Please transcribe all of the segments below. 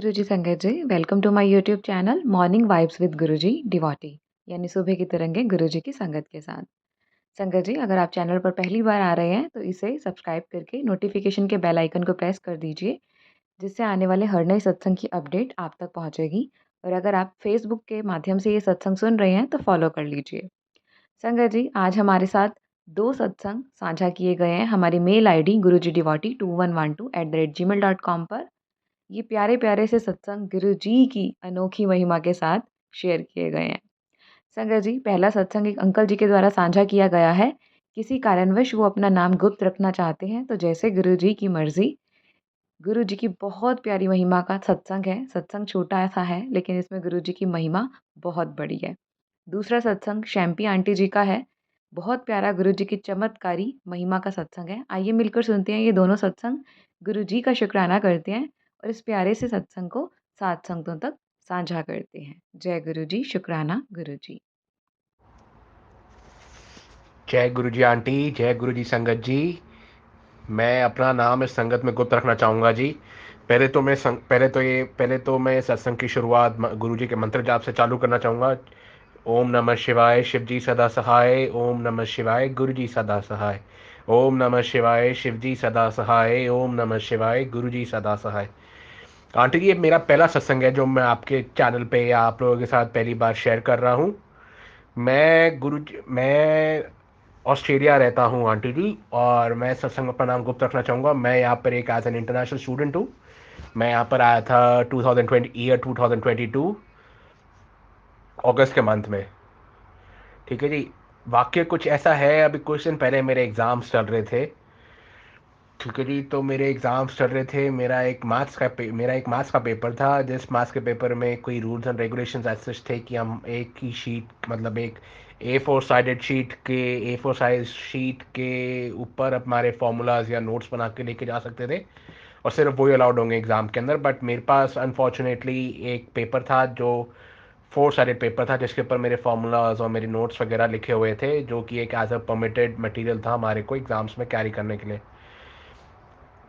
गुरुजी संगत जी, welcome to my YouTube channel morning vibes with Guruji devotee, यानी सुबह की तरंगे गुरुजी की संगत के साथ। संगत जी, अगर आप चैनल पर पहली बार आ रहे हैं तो इसे सब्सक्राइब करके नोटिफिकेशन के बेल आइकन को प्रेस कर दीजिए, जिससे आने वाले हर नए सत्संग की अपडेट आप तक पहुंचेगी। और अगर आप फेसबुक के माध्यम से ये सत्संग सुन रहे हैं तो फॉलो कर लीजिए। संगत जी, आज हमारे साथ 2 सत्संग साझा किए गए हैं हमारी मेल आईडी gurujidevoty2112@gmail.com पर। ये प्यारे-प्यारे से सत्संग गुरु जी की अनोखी महिमा के साथ शेयर किए गए हैं। संगत जी, पहला सत्संग एक अंकल जी के द्वारा साझा किया गया है। किसी कारणवश वो अपना नाम गुप्त रखना चाहते हैं, तो जैसे गुरु जी की मर्ज़ी। गुरु जी की बहुत प्यारी महिमा का सत्संग है। सत्संग छोटा-सा है, लेकिन इसमें गुरु जी की महिमा बहुत बड़ी है। दूसरा सत्संग शैम्पी आंटी जी का है। बहुत प्यारा गुरु जी की चमत्कारी महिमा का सत्संग है। आइए मिलकर सुनते हैं ये दोनों सत्संग। गुरु जी का शुक्राना करते हैं और इस प्यारे से सत्संग को 7 संगतों तक साझा करते हैं। जय गुरु जी, शुक्राना गुरु जी। जय गुरु जी आंटी, जय गुरु जी संगत जी। मैं अपना नाम इस संगत में गुप्त रखना चाहूँगा जी। पहले तो मैं सत्संग की शुरुआत गुरु जी के मंत्र जाप से चालू करना चाहूँगा। ओम नमः शिवाय, शिव जी सदा सहाय। ओम नमः शिवाय, गुरु जी सदा सहाय। ओम नमः शिवाय, शिव जी सदा सहाय। ओम नमः शिवाय, गुरु जी सदा सहाय। आंटी जी, ये मेरा पहला सत्संग है जो मैं आपके चैनल पे या आप लोगों के साथ पहली बार शेयर कर रहा हूँ। मैं ऑस्ट्रेलिया रहता हूँ आंटी जी, और मैं सत्संग अपना नाम गुप्त रखना चाहूँगा। मैं यहाँ पर एक एज एन इंटरनेशनल स्टूडेंट हूँ। मैं यहाँ पर आया था 2022 अगस्त के मंथ में। ठीक है जी। वाक्य कुछ ऐसा है, अभी कुछ दिन पहले मेरे एग्ज़ाम्स चल रहे थे। ठीक है जी। तो मेरे एग्ज़ाम्स चल रहे थे। मेरा एक मैथ्स का पेपर था, जिस मैथ्स के पेपर में कोई रूल्स एंड रेगुलेशंस ऐसे थे कि हम एक ही शीट, मतलब एक ए फोर साइज शीट के ऊपर हमारे फार्मूलाज या नोट्स बना के लेके जा सकते थे, और सिर्फ वही अलाउड होंगे एग्ज़ाम के अंदर। बट मेरे पास अनफॉर्चुनेटली एक पेपर था जो 4 साइडेड पेपर था, जिसके ऊपर मेरे फार्मूलाज और मेरे नोट्स वगैरह लिखे हुए थे, जो कि एक एज अ परमिटेड मटेरियल था हमारे को एग्ज़ाम्स में कैरी करने के लिए।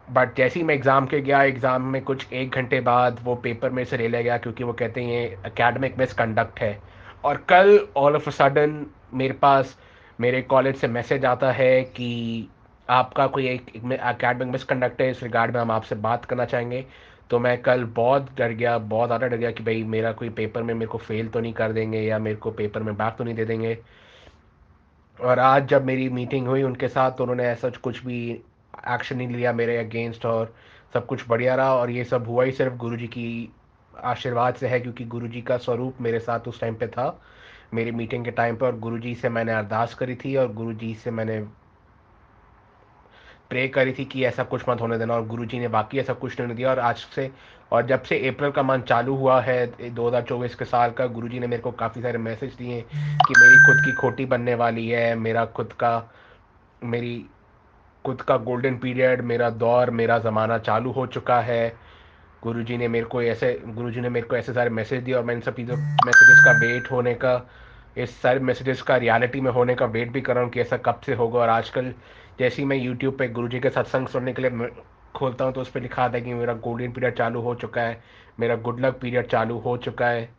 बट जैसे ही मैं एग्ज़ाम के गया, एग्ज़ाम में कुछ 1 घंटे बाद वो पेपर मेरे से ले लिया गया, क्योंकि वो कहते हैं ये एकेडमिक मिसकंडक्ट है। और कल ऑल ऑफ अ सडन मेरे पास मेरे कॉलेज से मैसेज आता है कि आपका कोई एक एकेडमिक मिसकंडक्ट है, इस रिगार्ड में हम आपसे बात करना चाहेंगे। तो मैं कल बहुत डर गया, बहुत ज़्यादा डर गया कि भाई मेरा कोई पेपर में मेरे को फेल तो नहीं कर देंगे, या मेरे को पेपर में बैक तो नहीं दे देंगे। और आज जब मेरी मीटिंग हुई उनके साथ, तो उन्होंने ऐसा कुछ भी एक्शन नहीं लिया मेरे अगेंस्ट, और सब कुछ बढ़िया रहा। और ये सब हुआ ही सिर्फ गुरुजी की आशीर्वाद से है, क्योंकि गुरुजी का स्वरूप मेरे साथ उस टाइम पे था, मेरी मीटिंग के टाइम पे। और गुरुजी से मैंने अरदास करी थी, और गुरुजी से मैंने प्रे करी थी कि ऐसा कुछ मत होने देना, और गुरुजी ने बाकी ऐसा कुछ नहीं दिया। और आज से, और जब से अप्रैल का मंथ चालू हुआ है 2024 के साल का, गुरुजी ने मेरे को काफ़ी सारे मैसेज दिए कि मेरी खुद की खोटी बनने वाली है, मेरी खुद का गोल्डन पीरियड, मेरा दौर, मेरा ज़माना चालू हो चुका है। गुरुजी ने मेरे को ऐसे सारे मैसेज दिए, और मैं इन सब चीज़ों मैसेजेस का वेट होने का, इस सारे मैसेजेस का रियलिटी में होने का वेट भी कर रहा हूँ कि ऐसा कब से होगा। और आजकल जैसे ही मैं यूट्यूब पे गुरुजी के सत्संग सुनने के लिए खोलता हूँ, तो उस पर लिखा था कि मेरा गोल्डन पीरियड चालू हो चुका है, मेरा गुड लक पीरियड चालू हो चुका है।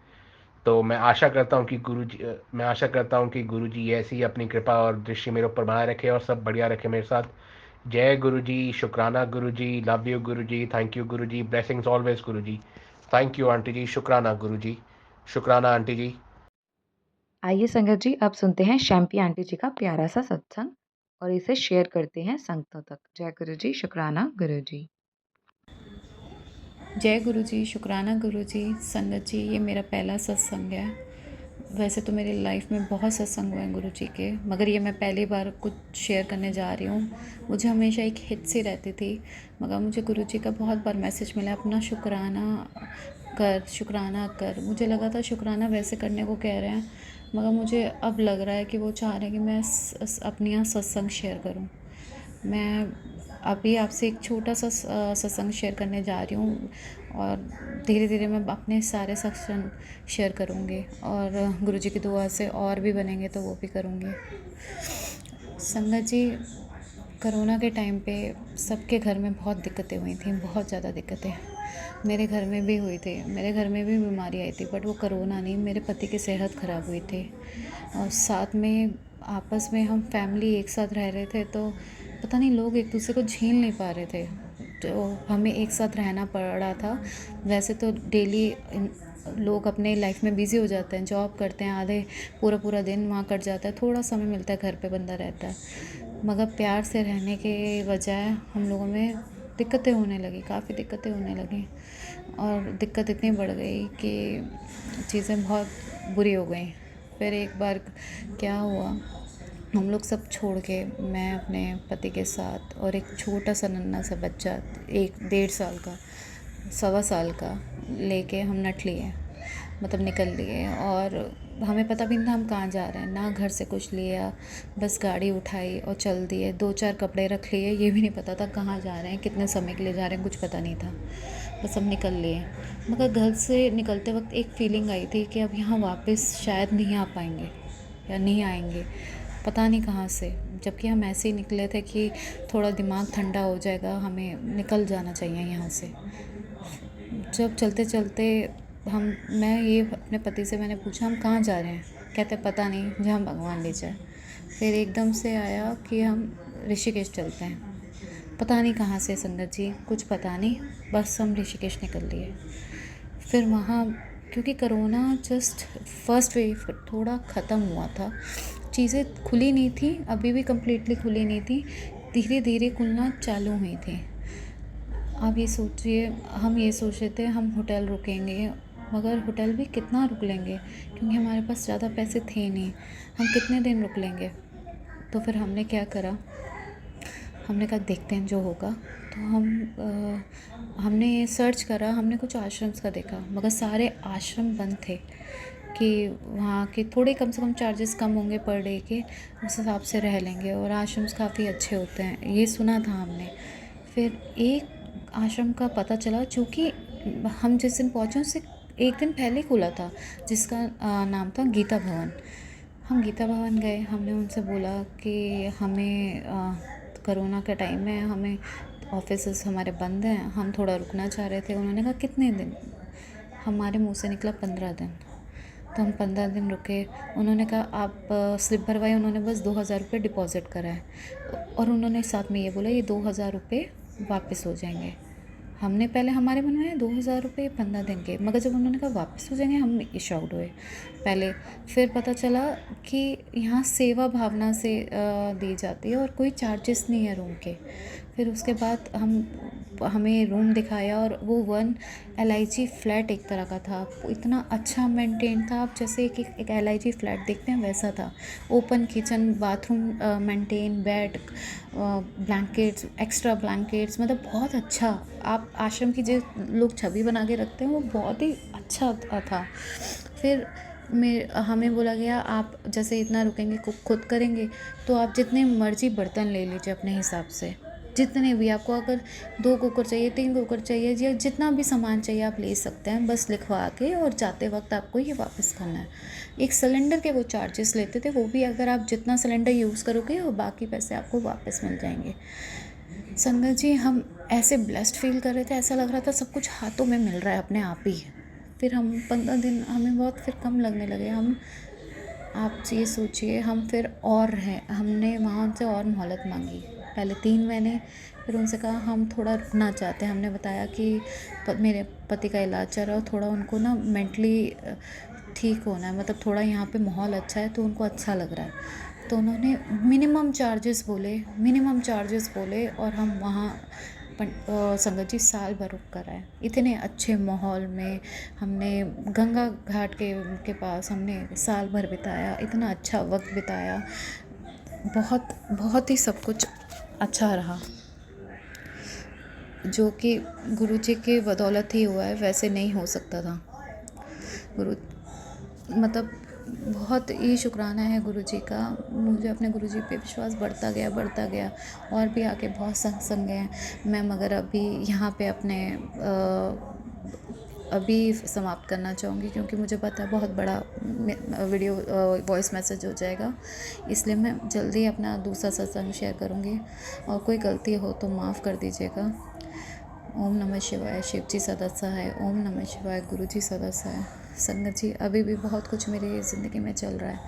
तो मैं आशा करता हूँ कि गुरुजी ऐसी ही अपनी कृपा और दृष्टि मेरे ऊपर बनाए रखे, और सब बढ़िया रखे मेरे साथ। जय गुरुजी, शुक्राना Guruji, love you Guruji, thank you Guruji, blessings always Guruji. Thank you aunty ji, शुक्राना गुरुजी, शुक्राना आंटी जी। आइए संगत जी, अब सुनते हैं शैम्पी आंटी जी का प्यारा सा सत्संग और इसे शेयर करते हैं संगतों तक। जय गुरु जी, शुक्राना गुरु जी। जय गुरु जी, शुक्राना गुरु जी। संगत जी, ये मेरा पहला सत्संग है। वैसे तो मेरी लाइफ में बहुत सत्संग हुए हैं गुरु जी के, मगर ये मैं पहली बार कुछ शेयर करने जा रही हूँ। मुझे हमेशा एक हित सी रहती थी, मगर मुझे गुरु जी का बहुत बार मैसेज मिला, अपना शुक्राना कर, शुक्राना कर। मुझे लगा था शुक्राना वैसे करने को कह रहे हैं, मगर मुझे अब लग रहा है कि वो चाह रहे हैं कि मैं अपनी यहाँ सत्संग शेयर करूँ। मैं अभी आपसे एक छोटा सा सत्संग शेयर करने जा रही हूँ, और धीरे धीरे मैं अपने सारे सत्संग शेयर करूँगी, और गुरुजी की दुआ से और भी बनेंगे तो वो भी करूँगी। संगत जी, कोरोना के टाइम पे सबके घर में बहुत दिक्कतें हुई थी, बहुत ज़्यादा दिक्कतें। मेरे घर में भी हुई थी, मेरे घर में भी बीमारी आई थी, बट वो कोरोना नहीं, मेरे पति की सेहत ख़राब हुई थी। और साथ में आपस में हम फैमिली एक साथ रह रहे थे, तो पता नहीं लोग एक दूसरे को झेल नहीं पा रहे थे, तो हमें एक साथ रहना पड़ा था। वैसे तो डेली लोग अपने लाइफ में बिज़ी हो जाते हैं, जॉब करते हैं, आधे पूरा पूरा दिन वहाँ कट जाता है, थोड़ा समय मिलता है घर पे बंदा रहता है। मगर प्यार से रहने के बजाय हम लोगों में दिक्कतें होने लगी, काफ़ी दिक्कतें होने लगी, और दिक्कत इतनी बढ़ गई कि चीज़ें बहुत बुरी हो गई। फिर एक बार क्या हुआ, हम लोग सब छोड़ के, मैं अपने पति के साथ और एक छोटा सा नन्हा सा बच्चा, 1 डेढ़ साल का, 1.25 साल का, लेके हम नट लिए, मतलब निकल लिए। और हमें पता भी नहीं था हम कहाँ जा रहे हैं, ना घर से कुछ लिया, बस गाड़ी उठाई और चल दिए। 2-4 कपड़े रख लिए, ये भी नहीं पता था कहाँ जा रहे हैं, कितने समय के लिए जा रहे हैं, कुछ पता नहीं था, बस हम निकल लिए। मगर घर से निकलते वक्त एक फीलिंग आई थी कि अब यहाँ वापस शायद नहीं आ पाएंगे या नहीं आएंगे, पता नहीं कहाँ से। जबकि हम ऐसे ही निकले थे कि थोड़ा दिमाग ठंडा हो जाएगा, हमें निकल जाना चाहिए यहाँ से। जब चलते चलते मैं ये अपने पति से मैंने पूछा, हम कहाँ जा रहे हैं? कहते पता नहीं, जहाँ भगवान ले जाए। फिर एकदम से आया कि हम ऋषिकेश चलते हैं। पता नहीं कहाँ से संगत जी, कुछ पता नहीं, बस हम ऋषिकेश निकल लिए। फिर वहाँ, क्योंकि कोरोना जस्ट फर्स्ट वेव थोड़ा ख़त्म हुआ था, चीज़ें खुली नहीं थी, अभी भी कम्प्लीटली खुली नहीं थी, धीरे धीरे खुलना चालू हुई थी। आप ये सोचिए, हम ये सोच रहे थे हम होटल रुकेंगे, मगर होटल भी कितना रुक लेंगे, क्योंकि हमारे पास ज़्यादा पैसे थे नहीं, हम कितने दिन रुक लेंगे। तो फिर हमने क्या करा, हमने कहा देखते हैं जो होगा। तो हमने सर्च करा, हमने कुछ आश्रम्स का देखा, मगर सारे आश्रम बंद थे कि वहाँ के थोड़े कम से कम चार्जेस कम होंगे पर डे के, उस हिसाब से रह लेंगे, और आश्रम्स काफ़ी अच्छे होते हैं, ये सुना था हमने। फिर एक आश्रम का पता चला, चूँकि हम जिस दिन पहुँचे उससे एक दिन पहले खुला था, जिसका नाम था गीता भवन। हम गीता भवन गए, हमने उनसे बोला कि हमें कोरोना के टाइम में हमें ऑफिसेस हमारे बंद हैं, हम थोड़ा रुकना चाह रहे थे। उन्होंने कहा कितने दिन? हमारे मुंह से निकला 15 दिन। तो हम 15 दिन रुके। उन्होंने कहा आप स्लिप भरवाए, उन्होंने बस 2,000 रुपये डिपॉज़िट करा है, और उन्होंने साथ में ये बोला ये 2,000 रुपये वापस हो जाएंगे। हमने पहले हमारे मन में 2,000 रुपये 15 दिन के, मगर जब उन्होंने कहा वापस हो जाएंगे, हम शॉक्ड हुए पहले। फिर पता चला कि यहाँ सेवा भावना से दी जाती है और कोई चार्जेस नहीं है रूम के। फिर उसके बाद हमें रूम दिखाया, और वो 1 LIG फ्लैट एक तरह का था, इतना अच्छा मेंटेन था, आप जैसे एक LIG फ्लैट देखते हैं वैसा था। Open kitchen, bathroom maintain, bed, blankets, extra blankets, मतलब बहुत अच्छा। आप आश्रम की जो लोग छवि बना के रखते हैं वो बहुत ही अच्छा था। फिर हमें बोला गया आप जैसे इतना रुकेंगे, कुक खुद करेंगे, तो आप जितने मर्जी बर्तन ले लीजिए अपने हिसाब से, जितने भी आपको, अगर 2 कुकर चाहिए, 3 कुकर चाहिए, या जितना भी सामान चाहिए आप ले सकते हैं, बस लिखवा के, और जाते वक्त आपको ये वापस करना है। एक सिलेंडर के वो चार्जेस लेते थे, वो भी अगर आप जितना सिलेंडर यूज़ करोगे और बाकी पैसे आपको वापस मिल जाएंगे। संगत जी, हम ऐसे ब्लेस्ड फील कर रहे थे, ऐसा लग रहा था सब कुछ हाथों में मिल रहा है अपने आप ही। फिर हम 15 दिन हमें बहुत फिर कम लगने लगे। आप ये सोचिए, हम फिर और हैं, हमने वहाँ उनसे और मोहलत मांगी, पहले 3 महीने। फिर उनसे कहा हम थोड़ा रुकना चाहते हैं। हमने बताया कि मेरे पति का इलाज चल रहा है, थोड़ा उनको ना मेंटली ठीक होना है, मतलब थोड़ा यहाँ पे माहौल अच्छा है तो उनको अच्छा लग रहा है। तो उन्होंने मिनिमम चार्जेस बोले, और हम वहाँ संगत जी साल भर रुक कर आए, इतने अच्छे माहौल में। हमने गंगा घाट के पास हमने साल भर बिताया, इतना अच्छा वक्त बिताया, बहुत बहुत ही सब कुछ अच्छा रहा, जो कि गुरु जी के बदौलत ही हुआ है, वैसे नहीं हो सकता था। मतलब बहुत ही शुक्राना है गुरु जी का। मुझे अपने गुरु जी पे विश्वास बढ़ता गया, और भी आगे बहुत सत्संग हैं। मैं मगर अभी यहाँ पे अपने अभी समाप्त करना चाहूँगी, क्योंकि मुझे पता है बहुत बड़ा वीडियो वॉइस मैसेज हो जाएगा, इसलिए मैं जल्दी अपना दूसरा सत्संग शेयर करूँगी, और कोई गलती हो तो माफ़ कर दीजिएगा। ओम नमः शिवाय। शिव जी सदा सहाय। ओम नमः शिवाय। गुरु जी सदा सहाय। संगत जी, अभी भी बहुत कुछ मेरी ज़िंदगी में चल रहा है।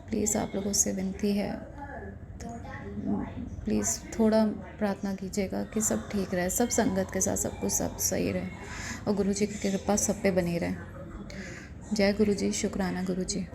प्लीज़ आप लोगों से विनती है, प्लीज़ थोड़ा प्रार्थना कीजिएगा कि सब ठीक रहे, सब संगत के साथ सब कुछ सब सही रहे और गुरु जी की कृपा सब पे बनी रहे। जय गुरु जी। शुक्राना गुरु जी।